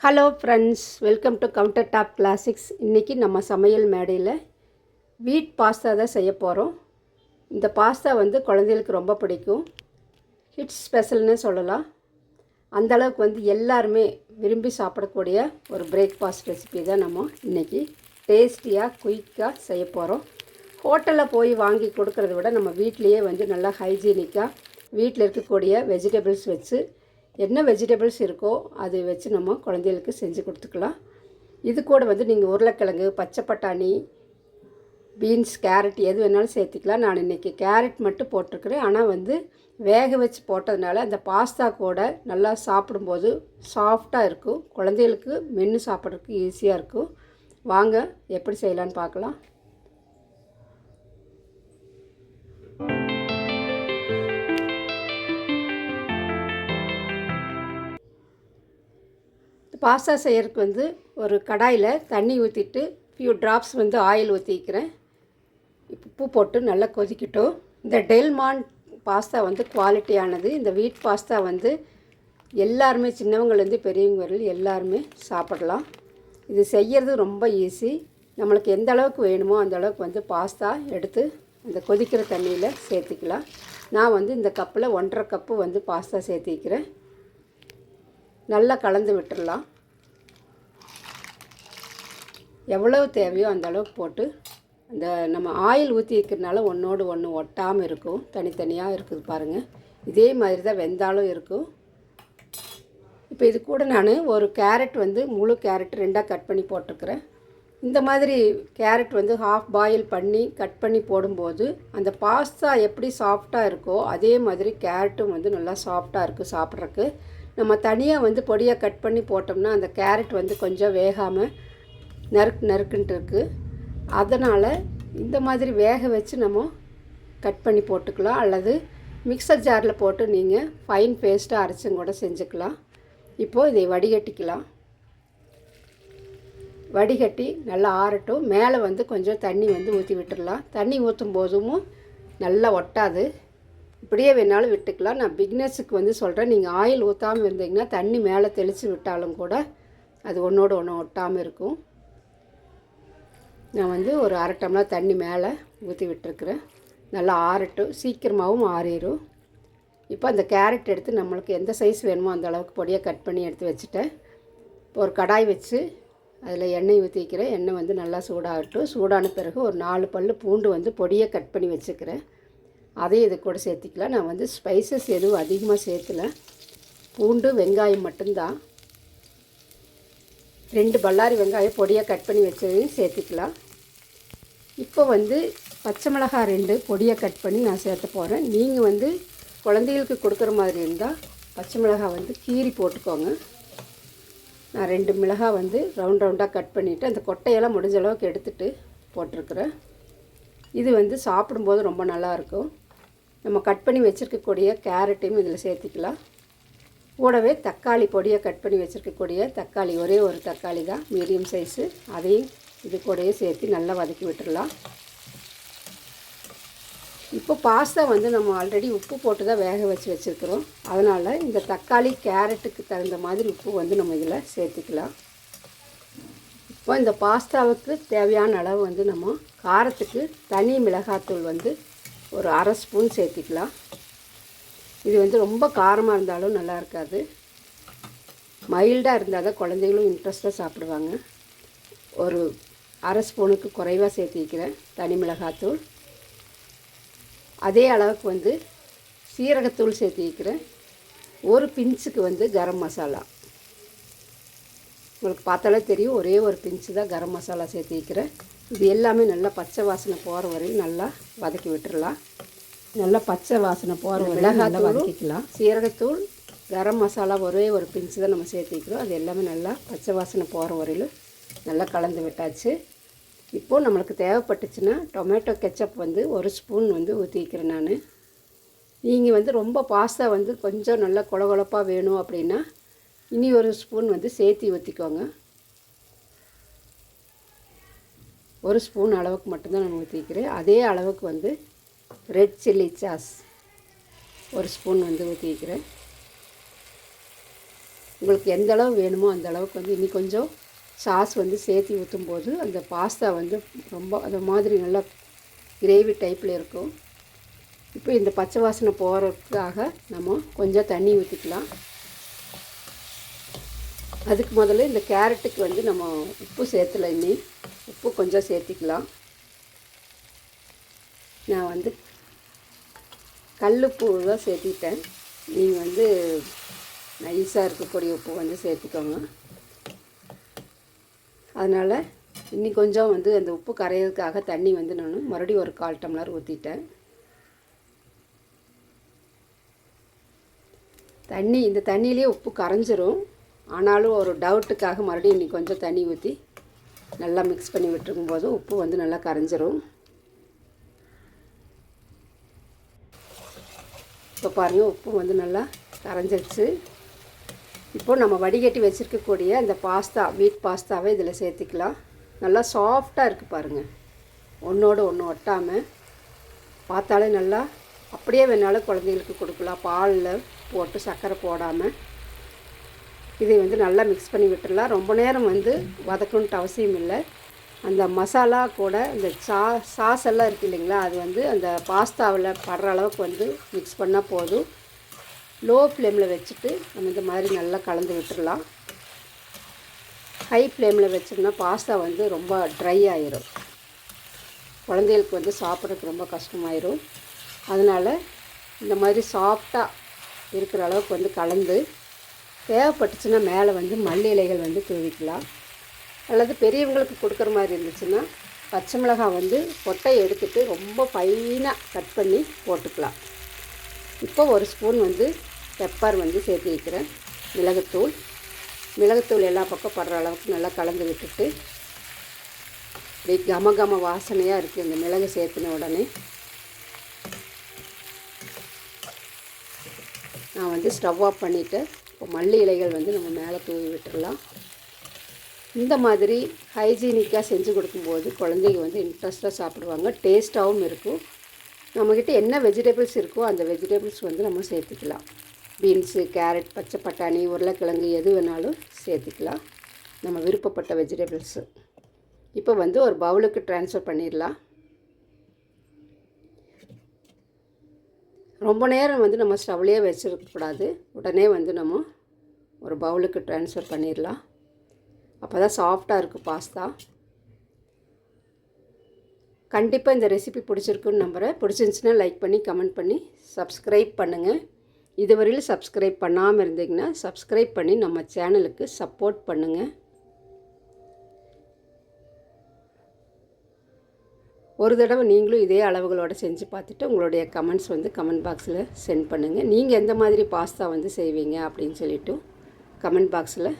Hello friends, welcome to counter top classics. இன்றைக்கி நம்ம சமையல் மேடையில் வீட் பாஸ்தா தான் செய்ய போகிறோம். இந்த பாஸ்தா வந்து குழந்தைகளுக்கு ரொம்ப பிடிக்கும். ஹிட்ஸ் ஸ்பெஷல்னு சொல்லலாம். அந்தளவுக்கு எல்லாருமே விரும்பி சாப்பிடக்கூடிய ஒரு பிரேக்ஃபாஸ்ட் ரெசிபி தான் நம்ம இன்றைக்கி டேஸ்டியாக குயிக்காக செய்ய போகிறோம். ஹோட்டலில் போய் வாங்கி கொடுக்கறத விட நம்ம வீட்லேயே நல்லா ஹைஜீனிக்காக வீட்டில் இருக்கக்கூடிய வெஜிடபிள்ஸ் வச்சு என்ன வெஜிடபிள்ஸ் இருக்கோ அதை வச்சு நம்ம குழந்தைகளுக்கு செஞ்சு கொடுத்துக்கலாம். இது கூட நீங்கள் உருளைக்கிழங்கு, பச்சை பட்டாணி, பீன்ஸ், கேரட் எது வேணாலும் சேர்த்திக்கலாம். நான் இன்றைக்கி கேரட் மட்டும் போட்டிருக்கிறேன். ஆனால் வேக வச்சு போட்டதுனால அந்த பாஸ்தா கூட நல்லா சாப்பிடும்போது சாஃப்டாக இருக்கும். குழந்தைகளுக்கு மென்று சாப்பிட்றதுக்கு ஈஸியாக இருக்கும். வாங்க எப்படி செய்யலான்னு பார்க்கலாம். பாஸ்தா செய்யறதுக்கு ஒரு கடாயில் தண்ணி ஊற்றிட்டு ஃபியூ ட்ராப்ஸ் ஆயில் ஊற்றிக்கிறேன். உப்பு போட்டு நல்லா கொதிக்கட்டும். இந்த டெல்மான் பாஸ்தா குவாலிட்டியானது. இந்த வீட் பாஸ்தா எல்லாருமே சின்னவங்கலேருந்து பெரியவங்க வரையில் எல்லாருமே சாப்பிடலாம். இது செய்கிறது ரொம்ப ஈஸி. நம்மளுக்கு எந்த அளவுக்கு வேணுமோ அந்த அளவுக்கு பாஸ்தா எடுத்து அந்த கொதிக்கிற தண்ணியில் சேர்த்திக்கலாம். நான் இந்த கப்பில் 1.5 கப்பு பாஸ்தா சேர்த்திக்கிறேன். நல்லா கலந்து விட்டுடலாம். எவ்வளவு தேவையோ அந்த அளவுக்கு போட்டு அந்த நம்ம ஆயில் ஊற்றி வைக்கிறதுனால ஒன்றோடு ஒன்று ஒட்டாமல் இருக்கும். தனித்தனியாக இருக்குது பாருங்கள். இதே மாதிரி தான் வெந்தாலும் இருக்கும். இப்போ இது கூட நான் ஒரு கேரட் முழு கேரட் 2ஆக கட் பண்ணி போட்டிருக்கிறேன். இந்த மாதிரி கேரட் ஹாஃப் பாயில் பண்ணி கட் பண்ணி போடும்போது அந்த பாஸ்தா எப்படி சாஃப்டாக இருக்கோ அதே மாதிரி கேரட்டும் நல்லா சாஃப்டாக இருக்குது சாப்பிட்றதுக்கு. நம்ம தனியாக பொடியாக கட் பண்ணி போட்டோம்னா அந்த கேரட் கொஞ்சம் வேகாமல் நறுக்குன்ட்டு இருக்குது. அதனால் இந்த மாதிரி வேக வச்சு நம்ம கட் பண்ணி போட்டுக்கலாம். அல்லது மிக்சர் ஜாரில் போட்டு நீங்கள் ஃபைன் பேஸ்ட்டாக அரைச்சும் கூட செஞ்சுக்கலாம். இப்போது இதை வடிகட்டிக்கலாம். வடிகட்டி நல்லா ஆறட்டும். மேலே கொஞ்சம் தண்ணி ஊற்றி விட்டுடலாம். தண்ணி ஊற்றும் போதும் நல்லா ஒட்டாது. இப்படியே வேணாலும் விட்டுக்கலாம். நான் பிகினர்ஸுக்கு சொல்கிறேன், நீங்கள் ஆயில் ஊற்றாமல் இருந்தீங்கன்னா தண்ணி மேலே தெளித்து விட்டாலும் கூட அது ஒன்றோடு ஒன்று ஒட்டாமல் இருக்கும். நான் ஒரு 1/2 டம்ளர் தண்ணி மேலே ஊற்றி விட்டுருக்குறேன். நல்லா ஆறட்டும். சீக்கிரமாகவும் ஆறிடும். இப்போ அந்த கேரட் எடுத்து நம்மளுக்கு எந்த சைஸ் வேணுமோ அந்த அளவுக்கு பொடியாக கட் பண்ணி எடுத்து வச்சுட்டேன். இப்போ ஒரு கடாய் வச்சு அதில் எண்ணெய் ஊற்றிக்கிறேன். எண்ணெய் நல்லா சூடாகட்டும். சூடான பிறகு ஒரு 4 பல் பூண்டு பொடியாக கட் பண்ணி வச்சுக்கிறேன். அதையும் இது கூட சேர்த்திக்கலாம். நான் ஸ்பைசஸ் எதுவும் அதிகமாக சேர்த்துல. பூண்டு, வெங்காயம் மட்டும்தான். 2 பல்லாரி வெங்காயம் பொடியாக கட் பண்ணி வச்சதையும் சேர்த்திக்கலாம். இப்போ பச்சை மிளகாய் 2 பொடியாக கட் பண்ணி நான் சேர்த்த போகிறேன். நீங்கள் குழந்தைகளுக்கு கொடுக்குற மாதிரி இருந்தால் பச்சை மிளகாய் கீறி போட்டுக்கோங்க. நான் 2 மிளகாய் ரவுண்டாக கட் பண்ணிவிட்டு அந்த கொட்டையெல்லாம் முடிஞ்ச அளவுக்கு எடுத்துகிட்டு போட்டிருக்கிறேன். இது சாப்பிடும்போது ரொம்ப நல்லாயிருக்கும். நம்ம கட் பண்ணி வச்சுருக்கக்கூடிய கேரட்டையும் இதில் சேர்த்திக்கலாம். கூடவே தக்காளி பொடியாக கட் பண்ணி வச்சுருக்கக்கூடிய தக்காளி, ஒரே ஒரு தக்காளி தான், மீடியம் சைஸு, அதையும் இது கூடயே சேர்த்து நல்லா வதக்கி விட்டுடலாம். இப்போ பாஸ்தா நம்ம ஆல்ரெடி உப்பு போட்டு தான் வேக வச்சுருக்கிறோம். அதனால் இந்த தக்காளி கேரட்டுக்கு தகுந்த மாதிரி உப்பு நம்ம இதில் சேர்த்துக்கலாம். இப்போ இந்த பாஸ்தாவுக்கு தேவையான அளவு நம்ம காரத்துக்கு தனி மிளகாத்தூள் ஒரு 1/2 ஸ்பூன் சேர்த்திக்கலாம். இது ரொம்ப காரமாக இருந்தாலும் நல்லா இருக்காது. மைல்டாக இருந்தால் தான் குழந்தைகளும் இன்ட்ரெஸ்ட்டாக சாப்பிடுவாங்க. ஒரு 1/2 ஸ்பூனுக்கு குறைவாக சேர்த்திக்கிறேன் தனி மிளகாத்தூள். அதே அளவுக்கு சீரகத்தூள் சேர்த்திக்கிறேன். ஒரு பிஞ்சுக்கு கரம் மசாலா. உங்களுக்கு பார்த்தாலே தெரியும், ஒரே ஒரு பிஞ்சு தான் கரம் மசாலா சேர்த்திக்கிறேன். இது எல்லாமே நல்லா பச்சை வாசனை போகிற வரையும் நல்லா வதக்கி விட்டுடலாம். நல்லா பச்சை வாசனை போகிற வரையும் நல்லா வதக்கிக்கலாம். சீரகத்தூள், கரம் மசாலா ஒரே ஒரு பிஞ்சு தான் நம்ம சேர்த்திக்கிறோம். அது எல்லாமே நல்லா பச்சை வாசனை போகிற வரையிலும் நல்லா கலந்து விட்டாச்சு. இப்போது நம்மளுக்கு தேவைப்பட்டுச்சுன்னா டொமேட்டோ கெச்சப் 1 ஸ்பூன் ஊற்றிக்கிறேன் நான். நீங்கள் ரொம்ப பாஸ்தா கொஞ்சம் நல்லா கொழகொழப்பாக வேணும் அப்படின்னா இனி 1 ஸ்பூன் சேர்த்தி ஊற்றிக்கோங்க. 1 ஸ்பூன் அளவுக்கு மட்டும்தான் நான் ஊற்றிக்கிறேன். அதே அளவுக்கு ரெட் சில்லி சாஸ் 1 ஸ்பூன் ஊற்றிக்கிறேன். உங்களுக்கு எந்த அளவு வேணுமோ அந்த அளவுக்கு வந்து இன்னி கொஞ்சம் சாஸ் வந்து சேர்த்து ஊற்றும்போது அந்த பாஸ்தா வந்து ரொம்ப அது மாதிரி நல்லா கிரேவி டைப்பில் இருக்கும். இப்போ இந்த பச்சை வாசனை போகிறதுக்காக நம்ம கொஞ்சம் தண்ணி ஊற்றிக்கலாம். அதுக்கு முதல்ல இந்த கேரட்டுக்கு வந்து நம்ம உப்பு சேர்த்துல, இன்னி உப்பு கொஞ்சம் சேர்த்திக்கலாம். நான் வந்து கல்லுப்பு தான் சேர்த்திட்டேன். நீங்கள் வந்து நைஸாக இருக்கக்கூடிய உப்பு வந்து சேர்த்துக்கோங்க. அதனால் இன்னி கொஞ்சம் வந்து அந்த உப்பு கரையிறதுக்காக தண்ணி வந்து நான் மறுபடியும் ஒரு 1/4 டம்ளர் ஊற்றிட்டேன். இந்த தண்ணியிலே உப்பு கரைஞ்சிரும். ஆனாலும் ஒரு டவுட்டுக்காக மறுபடியும் இன்னி கொஞ்சம் தண்ணி ஊற்றி நல்லா மிக்ஸ் பண்ணி விட்டுருக்கும் போது உப்பு வந்து நல்லா கரைஞ்சிரும். இப்போ பாருங்கள், உப்பு வந்து நல்லா கரைஞ்சிருச்சு. இப்போது நம்ம வடிகட்டி வச்சுருக்கக்கூடிய அந்த வீட் பாஸ்தாவை இதில் சேர்த்துக்கலாம். நல்லா சாஃப்டாக இருக்குது பாருங்கள், ஒன்றோடு ஒன்று ஒட்டாமல். பார்த்தாலே நல்லா அப்படியே வேணாலும் குழந்தைங்களுக்கு கொடுக்கலாம், பாலில் போட்டு சர்க்கரை போடாமல். இதை வந்து நல்லா மிக்ஸ் பண்ணி விட்டுடலாம். ரொம்ப நேரம் வந்து வதக்கணுன்ட்டு அவசியம் இல்லை. அந்த மசாலா கூட இந்த சாஸ் எல்லாம் இருக்குது இல்லைங்களா, அது வந்து அந்த பாஸ்தாவில் படுற அளவுக்கு வந்து மிக்ஸ் பண்ணால் போதும். லோ ஃப்ளேமில் வச்சுட்டு நம்ம இந்த மாதிரி நல்லா கலந்து விட்டுடலாம். ஹை ஃப்ளேமில் வச்சோம்னா பாஸ்தா வந்து ரொம்ப ட்ரை ஆயிரும், குழந்தைகளுக்கு வந்து சாப்பிட்றதுக்கு ரொம்ப கஷ்டமாயிரும். அதனால் இந்த மாதிரி சாஃப்டாக இருக்கிற அளவுக்கு வந்து கலந்து, தேவைப்பட்டுச்சுன்னா மேலே வந்து மல்லி இலைகள் வந்து தூவிக்கலாம். அல்லது பெரியவங்களுக்கு கொடுக்குற மாதிரி இருந்துச்சுன்னா பச்சை மிளகாய் வந்து கொட்டையை எடுத்துகிட்டு ரொம்ப ஃபைனாக கட் பண்ணி போட்டுக்கலாம். இப்போ ஒரு ஸ்பூன் வந்து பெப்பர் வந்து சேர்த்து வைக்கிறேன். மிளகுத்தூள் எல்லா பக்கம் படுற அளவுக்கு நல்லா கலந்து விட்டுட்டு, இப்படி கம வாசனையாக இருக்குது இந்த மிளகு சேர்த்துன உடனே. நான் வந்து ஸ்டவ் ஆஃப் பண்ணிவிட்டு இப்போ மல்லி இலைகள் வந்து நம்ம மேலே தூவி விட்டுடலாம். இந்த மாதிரி ஹைஜீனிக்காக செஞ்சு கொடுக்கும்போது குழந்தைங்க வந்து இன்ட்ரெஸ்ட்டாக சாப்பிடுவாங்க, டேஸ்ட்டாகவும் இருக்கும். நம்மக்கிட்ட என்ன வெஜிடபிள்ஸ் இருக்கோ அந்த வெஜிடபிள்ஸ் வந்து நம்ம சேர்த்துக்கலாம். பீன்ஸு, கேரட், பச்சை பட்டாணி, உருளைக்கிழங்கு எது வேணாலும் சேர்த்துக்கலாம், நம்ம விருப்பப்பட்ட வெஜிடபிள்ஸு. இப்போ வந்து ஒரு பவுலுக்கு ட்ரான்ஸ்ஃபர் பண்ணிடலாம். ரொம்ப நேரம் வந்து நம்ம ஸ்டவ்லேயே வச்சிருக்கக்கூடாது. உடனே வந்து நம்ம ஒரு பவுலுக்கு ட்ரான்ஸ்ஃபர் பண்ணிடலாம். அப்போ தான் சாஃப்டாக இருக்குது பாஸ்தா. கண்டிப்பாக இந்த ரெசிபி பிடிச்சிருக்குன்னு நம்புகிறேன். பிடிச்சிருந்துச்சின்னா லைக் பண்ணி கமெண்ட் பண்ணி சப்ஸ்கிரைப் பண்ணுங்கள். இதுவரையில் சப்ஸ்கிரைப் பண்ணாமல் இருந்தீங்கன்னா சப்ஸ்கிரைப் பண்ணி நம்ம சேனலுக்கு சப்போர்ட் பண்ணுங்கள். ஒரு தடவை நீங்களும் இதே அளவுகளோடு செஞ்சு பார்த்துட்டு உங்களுடைய கமெண்ட்ஸ் வந்து கமெண்ட் பாக்ஸில் சென்ட் பண்ணுங்கள். நீங்கள் எந்த மாதிரி பாஸ்தா வந்து செய்வீங்க அப்படின்னு சொல்லிவிட்டு கமெண்ட் பாக்ஸில்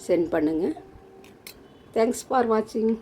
சென்ட் பண்ணுங்கள். தேங்க்ஸ் ஃபார் வாட்சிங்.